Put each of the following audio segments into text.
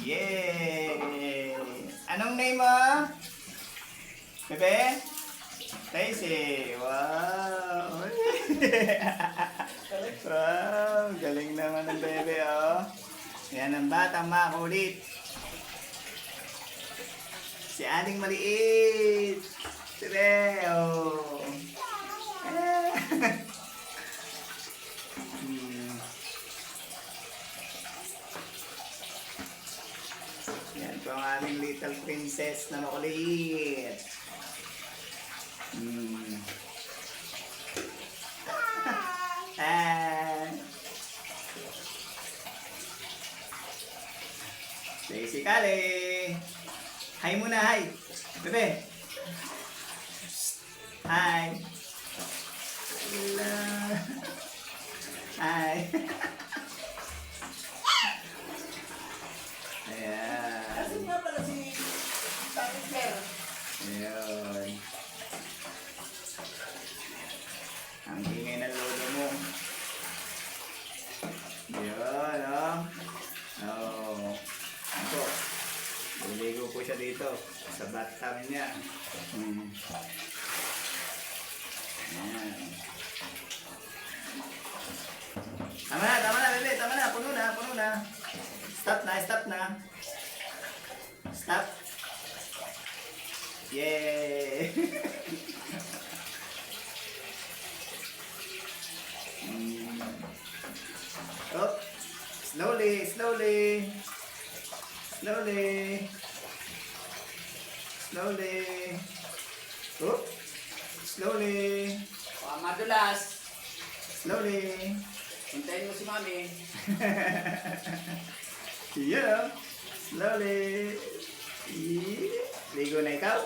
Yay! Anong name mo? Bebe? Tracy. Wow! Wow! Galing naman ng bebe, oh. Yan ang batang makulit. Si Aling maliit. Si Leo. Yan po ang aming little princess na makulit. Ah. Daisy Kale. Hi muna, hi. Bebe. Hi. Hello. Hi. Ayan. Kasi nga pala si Tatay Claire. Ayan. Ang ingay ng lolo mo. Ayan, oh. Oh. Ako. Liligo po siya dito. Sa bathtub niya. Ayan. Tama na, bebe. Tama na. Puno na, puno na. Stop na, stop na. Stop. Yay! Oh, slowly, slowly. Slowly. Slowly. Oh, slowly. Madulas. Slowly. Hintayin mo si Mami. Yeah. Slowly. Ligo na ikaw.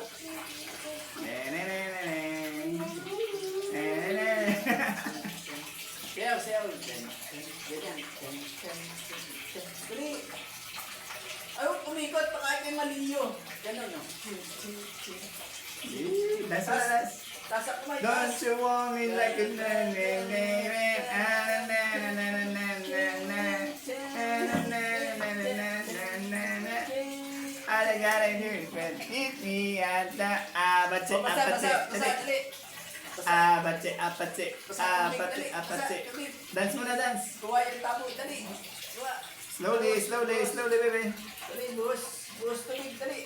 Sayaw, sayaw. Ganyan. Dali. Ayaw, umikot pa kahit may maliyo. Ganon, no? That's us. Tasak mo, Don't you want me like a all I gotta do is meet me at the abache, abache, abache, abache, abache, abache. Dance muna, dance. Kuha yung tapo, dali. Kuha. Slowly, slowly, slowly, baby. Dali, buhos. Buhos tulig, dali.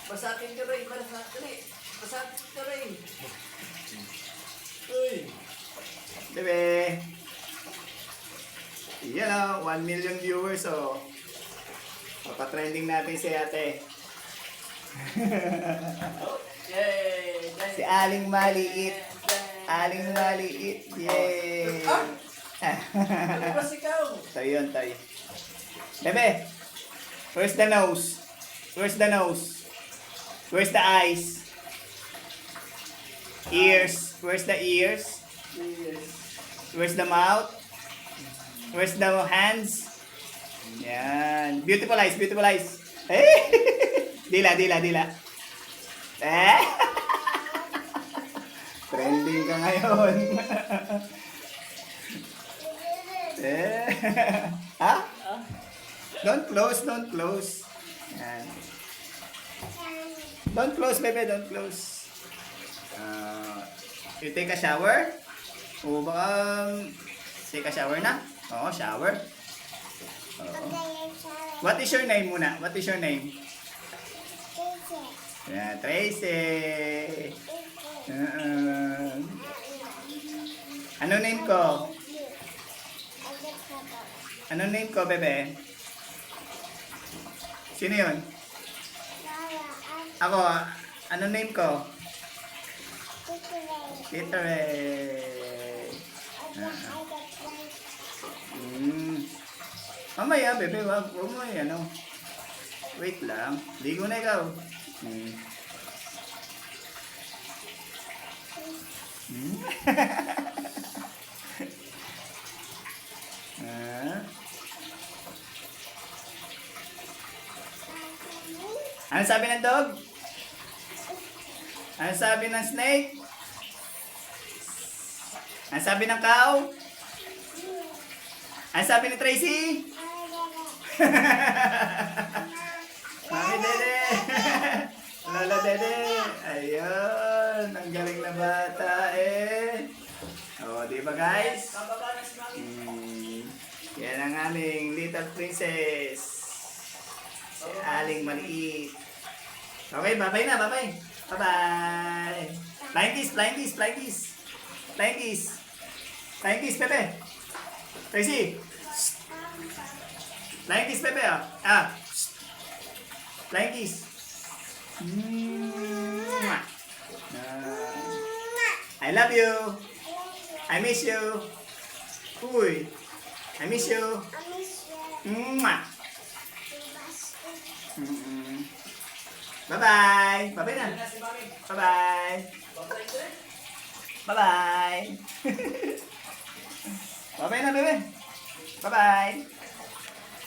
Basakin ka rin, dali. Basakin ka rin. Uy. Baby. Yan o, 1 million viewers o. Papatrending natin si ate. Yay! Si Aling Maliit. Aling Maliit. Yay! Tapos ikaw. Tayo yun, tayo. Bebe, where's the nose? Where's the nose? Where's the eyes? Ears. Where's the ears? Where's the mouth? Where's the hands? Yan. Beautiful eyes, beautiful eyes. Eh? Dila, dila, dila. Eh? Trending ka ngayon. Eh? Ha? Don't close, don't close. Yan. Don't close, baby, don't close. You take a shower? O baka take a shower na? Oo, shower. Oo. What is your name muna? What is your name? Yeah, Tracy. Ano name ko? Ano name ko, bebe? Sino yun? Ako, ano name ko? Literally. Mamaya, bebe, wag mo yan, ano. Wait lang. Ligo na ikaw. Ano sabi ng dog? Ano sabi ng snake? Ano sabi ng cow? Ano sabi ni Tracy? Mami Dede. Lola Dede. Ayun. Ang galing na bata eh. O, di ba guys? Bababa na si Mami. Yan ang aming little princess. Si Aling Maliit. Okay, bye-bye na, bye-bye. Bye-bye. Flying kiss, flying kiss, flying kiss. Flying kiss. Flying kiss, Pepe. Tracy. Flying kiss, Pepe. Oh. Ah. Flying kiss. Mwah. I love you. I miss you. Uy. I miss you. Mwah. Bye-bye. Bye-bye na. Ayun na si Mami. Bye-bye. Babay ko rin. Bye-bye. Bye-bye na, bebe. Bye-bye.